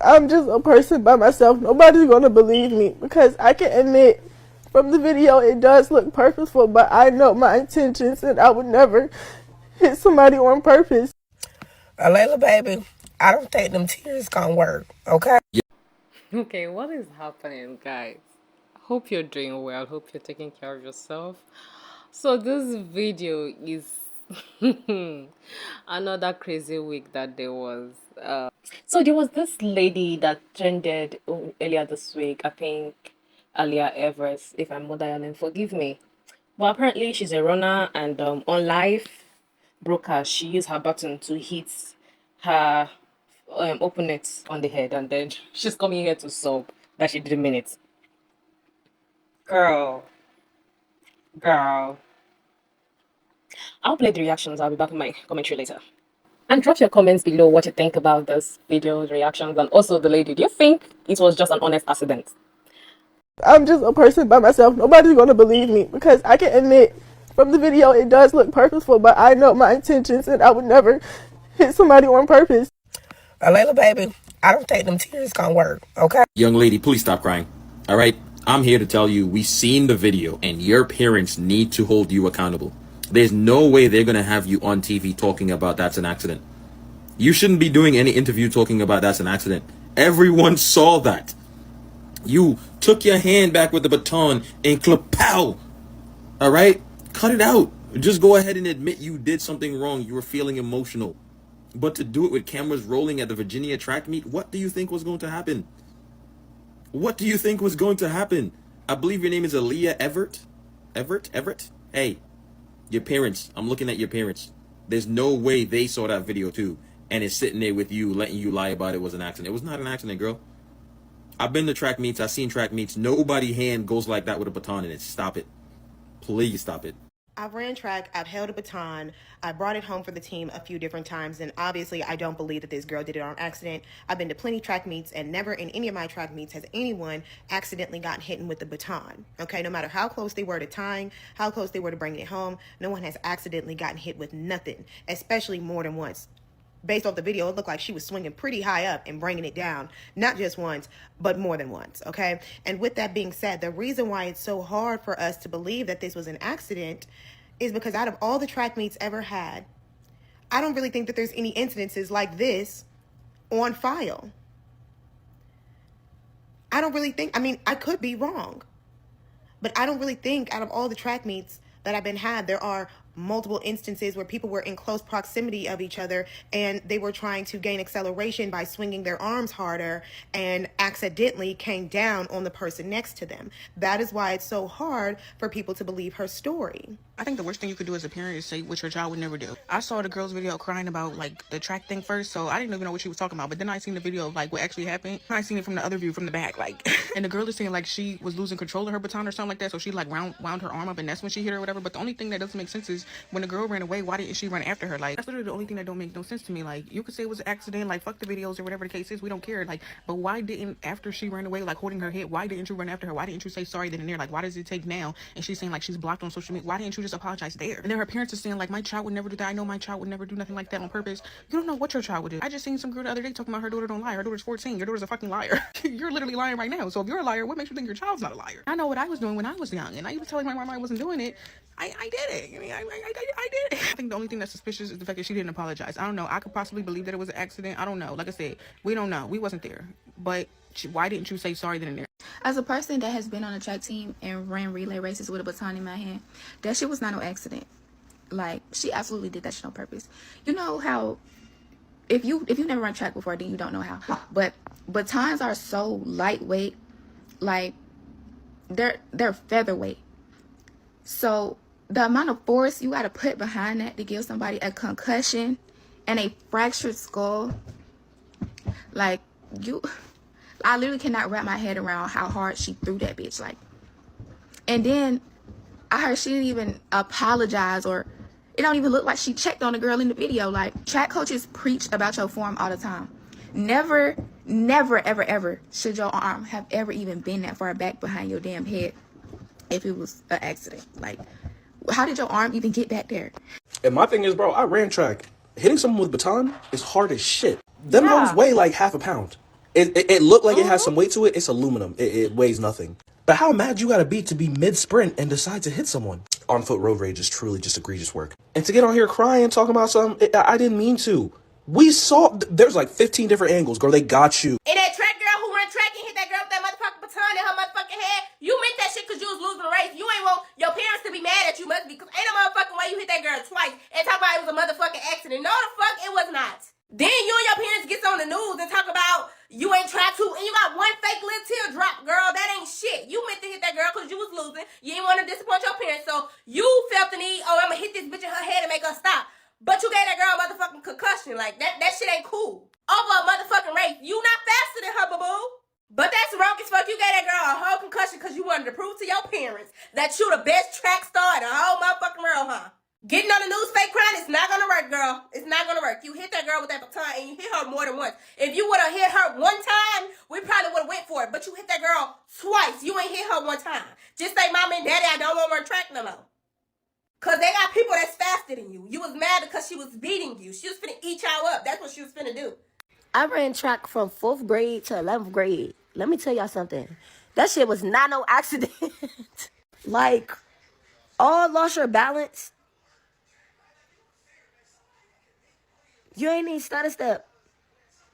I'm just a person by myself. Nobody's gonna believe me because I can admit from the video it does look purposeful, but I know my intentions and I would never hit somebody on purpose. Layla, baby, I don't think them tears gonna work, okay? Okay, what is happening, guys? Hope you're doing well. Hope you're taking care of yourself. So, this video is another crazy week that there was. So, there was this lady that trended earlier this week, I think Alia Everest, if I'm not dialing, forgive me. Well, apparently, she's a runner, and on live broadcast, she used her button to hit her opponent on the head, and then she's coming here to sob that she didn't mean it. Girl, girl. I'll play the reactions. I'll be back in my commentary later. And drop your comments below what you think about this video, the reactions, and also the lady. Do you think it was just an honest accident? I'm just a person by myself. Nobody's gonna believe me because I can admit from the video it does look purposeful, but I know my intentions and I would never hit somebody on purpose. Layla, baby, I don't think them tears gonna work, okay? Young lady, please stop crying. All right? I'm here to tell you we seen the video and your parents need to hold you accountable. There's no way they're going to have you on TV talking about that's an accident. You shouldn't be doing any interview talking about that's an accident. Everyone saw that. You took your hand back with the baton and klapow. All right? Cut it out. Just go ahead and admit you did something wrong. You were feeling emotional. But to do it with cameras rolling at the Virginia track meet, what do you think was going to happen? What do you think was going to happen? I believe your name is Aaliyah Everett. Everett? Hey, your parents. I'm looking at your parents. There's no way they saw that video too and is sitting there with you letting you lie about it was an accident. It was not an accident, girl. I've been to track meets. I've seen track meets. Nobody hand goes like that with a baton in it. Stop it. Please stop it. I've ran track, I've held a baton, I brought it home for the team a few different times, and obviously I don't believe that this girl did it on accident. I've been to plenty track meets, and never in any of my track meets has anyone accidentally gotten hit with the baton. Okay, no matter how close they were to tying, how close they were to bringing it home, no one has accidentally gotten hit with nothing, especially more than once. Based off the video, it looked like she was swinging pretty high up and bringing it down, not just once, but more than once, okay? And with that being said, the reason why it's so hard for us to believe that this was an accident is because out of all the track meets ever had, I don't really think that there's any incidences like this on file. I don't really think, I mean, I could be wrong, but I don't really think out of all the track meets that I've been had, there are multiple instances where people were in close proximity of each other and they were trying to gain acceleration by swinging their arms harder and accidentally came down on the person next to them. That is why it's so hard for people to believe her story. I think the worst thing you could do as a parent is say what your child would never do. I saw the girl's video crying about like the track thing first, so I didn't even know what she was talking about. But then I seen the video of like what actually happened. I seen it from the other view from the back, like, and the girl is saying like she was losing control of her baton or something like that. So she like wound her arm up, and that's when she hit her or whatever. But the only thing that doesn't make sense is when the girl ran away, why didn't she run after her? Like that's literally the only thing that don't make no sense to me. Like you could say it was an accident, like fuck the videos or whatever the case is, we don't care. Like, but why didn't after she ran away, like holding her head, why didn't you run after her? Why didn't you say sorry then and there? Like why does it take now? And she's saying like she's blocked on social media. Why didn't you just apologize there? And then her parents are saying like my child would never do that. I know my child would never do nothing like that on purpose. You don't know what your child would do. I just seen some girl the other day talking about her daughter don't lie. Her daughter's 14. Your daughter's a fucking liar. You're literally lying right now. So if you're a liar, what makes you think your child's not a liar? I know what I was doing when I was young, and I was telling my mom I wasn't doing it. I did it. I mean, I did it. I think the only thing that's suspicious is the fact that she didn't apologize. I don't know. I could possibly believe that it was an accident. I don't know. Like I said, we don't know. We wasn't there. But why didn't you say sorry then and there? As a person that has been on a track team and ran relay races with a baton in my hand, that shit was not no accident. Like, she absolutely did that shit on purpose. You know how if you never run track before, then you don't know how. But batons are so lightweight, like they're featherweight. So the amount of force you got to put behind that to give somebody a concussion and a fractured skull, like I literally cannot wrap my head around how hard she threw that bitch. Like, and then I heard she didn't even apologize, or it don't even look like she checked on the girl in the video. Like, track coaches preach about your form all the time. Never, ever, ever should your arm have ever even been that far back behind your damn head if it was an accident. Like, how did your arm even get back there? And my thing is, bro, I ran track. Hitting someone with baton is hard as shit. Them hoes weigh like half a pound. It looked like it has some weight to it. It's aluminum. It weighs nothing. But how mad you gotta be to be mid-sprint and decide to hit someone? On-foot road rage is truly just egregious work. And to get on here crying, talking about something, I didn't mean to. We saw, there's like 15 different angles, girl. They got you. And that track girl who run track and hit that girl with that motherfucking baton in her motherfucking head, you meant that shit because you was losing the race. You ain't want your parents to be mad at you, must be, because ain't no motherfucking way you hit that girl twice and talk about it was a motherfucking accident. No, the fuck it was not. Then you and your parents gets on the news and talk about you ain't tried to, and you got one fake little teardrop, girl. That ain't shit. You meant to hit that girl because you was losing. You didn't want to disappoint your parents, so you felt the need, oh, I'm gonna hit this bitch in her head and make her stop. But you gave that girl a motherfucking concussion. Like, that shit ain't cool. Over a motherfucking race. You not faster than her, boo-boo. But that's wrong as fuck. You gave that girl a whole concussion because you wanted to prove to your parents that you the best track star in the whole motherfucking world, huh? Getting on the news fake crying, it's not gonna work, girl. It's not gonna work. You hit that girl with that baton and you hit her more than once. If you would've hit her one time, we probably would've went for it. But you hit that girl twice. You ain't hit her one time. Just say, Mama and Daddy, I don't want her track no more. Cause they got people that's faster than you. You was mad because she was beating you. She was finna eat y'all up. That's what she was finna do. I ran track from 4th grade to 11th grade. Let me tell y'all something. That shit was not no accident. Like, all lost your balance. You ain't even stutter step.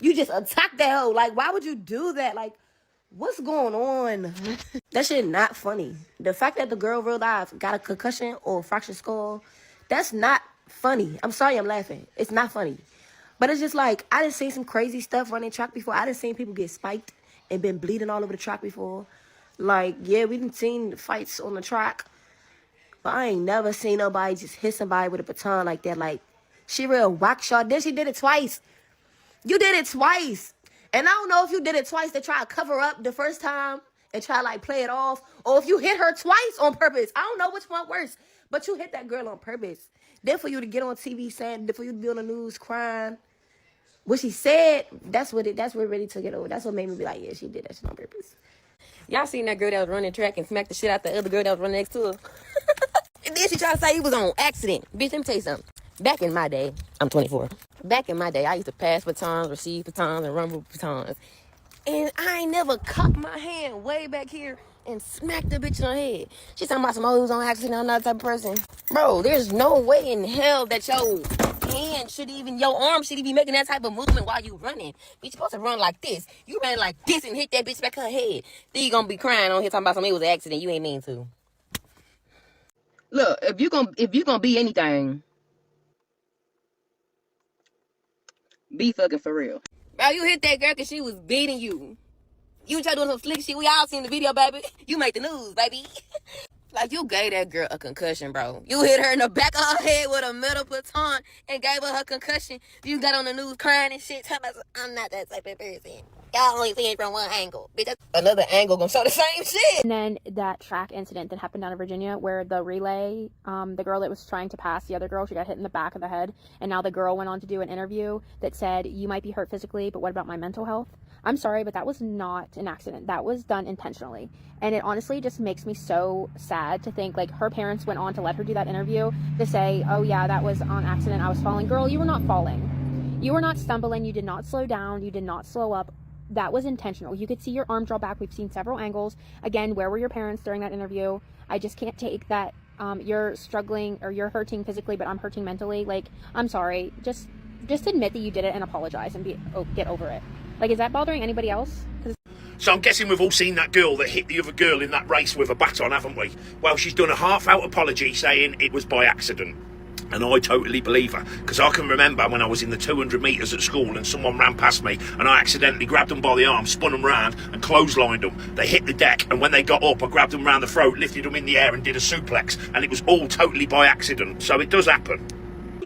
You just attacked that hoe. Like, why would you do that? Like, what's going on? That shit not funny. The fact that the girl real life got a concussion or a fractured skull, that's not funny. I'm sorry I'm laughing. It's not funny. But it's just like, I done seen some crazy stuff running track before. I done seen people get spiked and been bleeding all over the track before. Like, yeah, we done seen fights on the track. But I ain't never seen nobody just hit somebody with a baton like that. Like, she real whack shot. Then she did it twice. You did it twice. And I don't know if you did it twice to try to cover up the first time and try to, like, play it off. Or if you hit her twice on purpose. I don't know which one worse. But you hit that girl on purpose. Then for you to get on TV saying, for you to be on the news crying. What she said, that's what really took it over. That's what made me be like, yeah, she did that shit on purpose. Y'all seen that girl that was running track and smacked the shit out the other girl that was running next to her? And then she tried to say he was on accident. Bitch, let me tell you something. Back in my day, I'm 24. Back in my day, I used to pass batons, receive batons, and run with batons. And I ain't never cocked my hand way back here and smacked the bitch in her head. She's talking about some who's on accident, I'm not that type of person. Bro, there's no way in hell that your hand should even, your arm should even be making that type of movement while you running. Bitch, you supposed to run like this. You ran like this and hit that bitch back her head. Then you gonna be crying on here talking about something it was an accident. You ain't mean to. Look, if you gonna be anything, be fucking for real. Bro, you hit that girl because she was beating you. You try doing some slick shit. We all seen the video, baby. You make the news, baby. Like, you gave that girl a concussion, bro. You hit her in the back of her head with a metal baton and gave her concussion. You got on the news crying and shit. I'm not that type of person. Y'all only see it from one angle. Bitch, that's another angle gonna show the same shit. And then that track incident that happened down in Virginia where the relay, the girl that was trying to pass the other girl, she got hit in the back of the head. And now the girl went on to do an interview that said, you might be hurt physically, but what about my mental health? I'm sorry, but that was not an accident. That was done intentionally. And it honestly just makes me so sad to think, like, her parents went on to let her do that interview to say, oh yeah, that was on accident. I was falling. Girl, you were not falling. You were not stumbling. You did not slow down. You did not slow up. That was intentional. You could see your arm draw back. We've seen several angles. Again, where were your parents during that interview? I just can't take that you're struggling or you're hurting physically, but I'm hurting mentally. Like, I'm sorry. Just admit that you did it and apologize and get over it. Like, is that bothering anybody else? So I'm guessing we've all seen that girl that hit the other girl in that race with a baton, haven't we? Well, she's done a half-out apology saying it was by accident. And I totally believe her, because I can remember when I was in the 200 metres at school and someone ran past me and I accidentally grabbed them by the arm, spun them round and clotheslined them. They hit the deck, and when they got up, I grabbed them round the throat, lifted them in the air and did a suplex, and it was all totally by accident. So it does happen.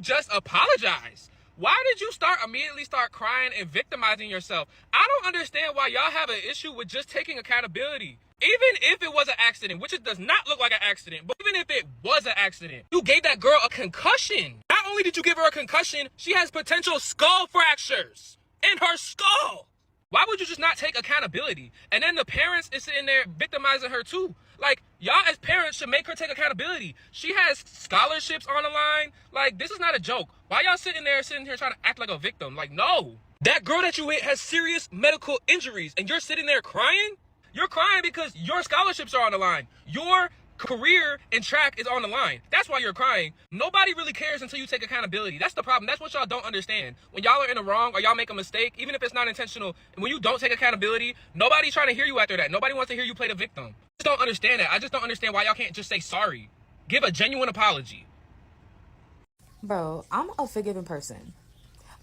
Just apologize. Why did you immediately start crying and victimizing yourself? I don't understand why y'all have an issue with just taking accountability. Even if it was an accident, which it does not look like an accident, but even if it was an accident, you gave that girl a concussion. Not only did you give her a concussion, she has potential skull fractures in her skull. Why would you just not take accountability? And then the parents is sitting there victimizing her too. Like, y'all as parents should make her take accountability. She has scholarships on the line. Like, this is not a joke. Why y'all sitting here trying to act like a victim? Like, no. That girl that you hit has serious medical injuries, and you're sitting there crying? You're crying because your scholarships are on the line. Your career in track is on the line. That's why you're crying. Nobody really cares until you take accountability. That's the problem. That's what y'all don't understand. When y'all are in the wrong or y'all make a mistake, even if it's not intentional, and when you don't take accountability, nobody's trying to hear you after that. Nobody wants to hear you play the victim. I just don't understand that. I just don't understand why y'all can't just say sorry. Give a genuine apology. Bro, I'm a forgiving person.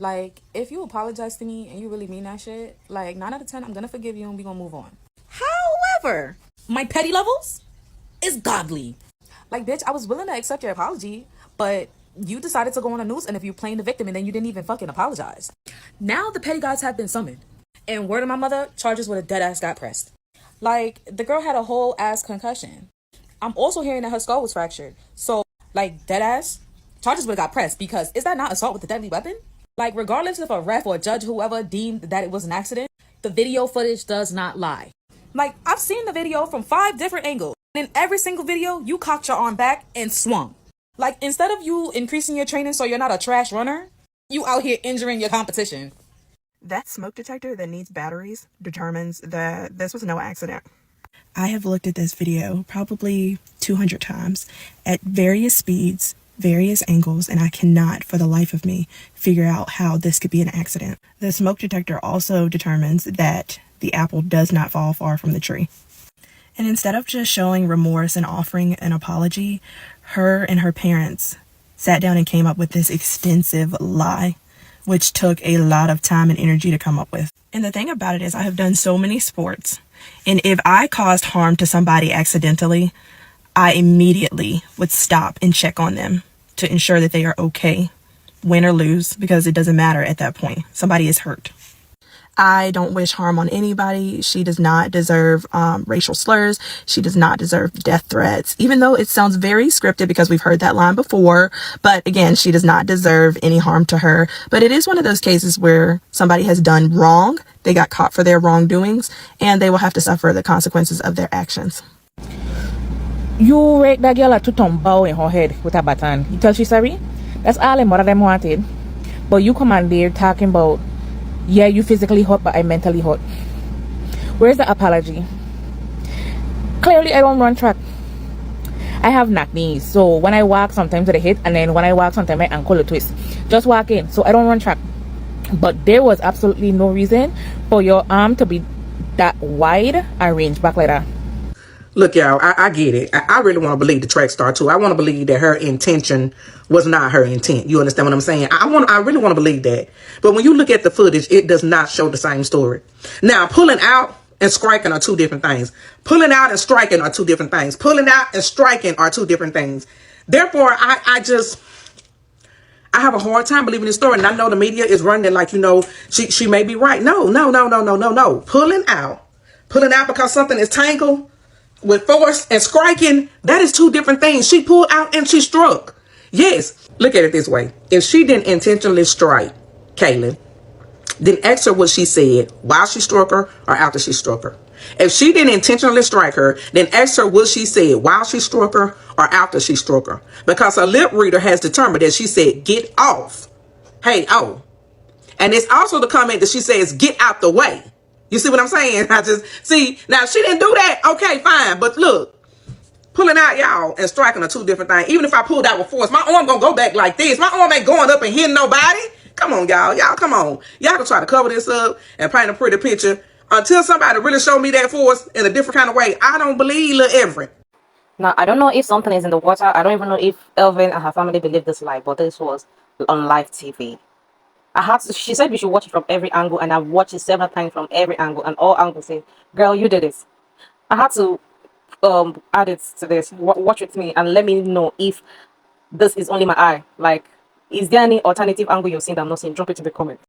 Like, if you apologize to me and you really mean that shit, like, 9 out of 10, I'm gonna forgive you and we gonna move on. However, my petty levels is godly. Like, bitch, I was willing to accept your apology, but you decided to go on the news and if you playing the victim and then you didn't even fucking apologize. Now the petty gods have been summoned. And word of my mother, charges with a dead ass got pressed. Like, the girl had a whole ass concussion. I'm also hearing that her skull was fractured. So, like, dead ass, charges would have got pressed because is that not assault with a deadly weapon? Like, regardless if a ref or a judge, whoever deemed that it was an accident, the video footage does not lie. Like, I've seen the video from 5 different angles. And in every single video, you cocked your arm back and swung. Like, instead of you increasing your training so you're not a trash runner, you out here injuring your competition. That smoke detector that needs batteries determines that this was no accident. I have looked at this video probably 200 times at various speeds, various angles, and I cannot for the life of me figure out how this could be an accident. The smoke detector also determines that the apple does not fall far from the tree. And instead of just showing remorse and offering an apology, her and her parents sat down and came up with this extensive lie, which took a lot of time and energy to come up with. And the thing about it is I have done so many sports, and if I caused harm to somebody accidentally, I immediately would stop and check on them to ensure that they are okay, win or lose, because it doesn't matter at that point. Somebody is hurt. I don't wish harm on anybody. She does not deserve racial slurs. She does not deserve death threats, even though it sounds very scripted because we've heard that line before. But again, she does not deserve any harm to her. But it is one of those cases where somebody has done wrong. They got caught for their wrongdoings and they will have to suffer the consequences of their actions. You rake that girl a two-ton bow in her head with a baton. You tell she sorry? That's all them mother them wanted. But you come on there talking about, yeah, you physically hurt, but I mentally hurt. Where's the apology? Clearly, I don't run track. I have knock knees. So when I walk, sometimes I hit. And then when I walk, sometimes my ankle will twist. Just walk in. So I don't run track. But there was absolutely no reason for your arm to be that wide and range back like that. Look, y'all, I get it. I really want to believe the track star too. I want to believe that her intention was not her intent. You understand what I'm saying? I really want to believe that. But when you look at the footage, it does not show the same story. Now, pulling out and striking are two different things. Pulling out and striking are two different things. Pulling out and striking are two different things. Therefore, I have a hard time believing this story. And I know the media is running it like, she may be right. No. Pulling out because something is tangled with force and striking, that is two different things. She pulled out and she struck. Yes, look at it this way. If she didn't intentionally strike Kaylin, then ask her what she said while she struck her or after she struck her. If she didn't intentionally strike her, then ask her what she said while she struck her or after she struck her. Because her lip reader has determined that she said, get off. Hey, oh. And it's also the comment that she says, get out the way. You see what I'm saying? Now she didn't do that. Okay, fine. But look, pulling out, y'all, and striking are two different things. Even if I pulled out with force, my arm gonna go back like this. My arm ain't going up and hitting nobody. Come on, y'all. Y'all, come on. Y'all can try to cover this up and paint a pretty picture. Until somebody really show me that force in a different kind of way, I don't believe Lil Everett. Now, I don't know if something is in the water. I don't even know if Elvin and her family believe this lie, but this was on live TV. She said we should watch it from every angle, and I've watched it several times from every angle, and all angles say, girl, you did this. I had to add it to this. Watch with me and let me know if this is only my eye. Like, is there any alternative angle you've seen that I'm not seeing? Drop it in the comments.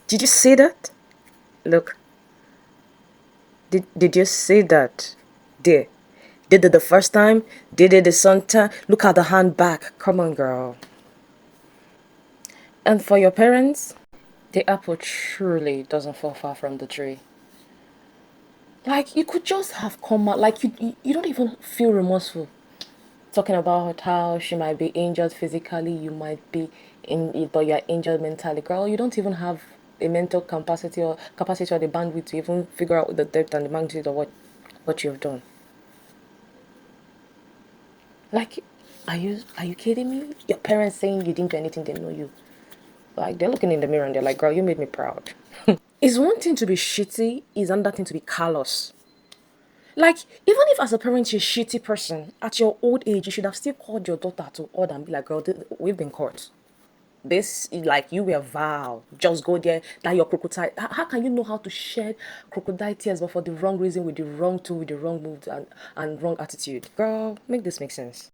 Did you see that? Look. Did you see that? There. Did it the first time? Did it the second time? Look at the hand back. Come on, girl. And for your parents, the apple truly doesn't fall far from the tree. Like, you could just have come out, like, you don't even feel remorseful. Talking about how she might be injured physically, you might be but you're injured mentally. Girl, you don't even have a mental capacity or the bandwidth to even figure out the depth and the magnitude of what you've done. Like, are you kidding me? Your parents saying you didn't do anything, they know you. Like, they're looking in the mirror and they're like, girl, you made me proud. It's one thing to be shitty, it's another thing to be callous. Like, even if as a parent you're a shitty person, at your old age, you should have still called your daughter to order and be like, girl, we've been caught. This, like, you were vile. Just go there, that your crocodile. How can you know how to shed crocodile tears, but for the wrong reason, with the wrong tool, with the wrong move, and wrong attitude? Girl, make this make sense.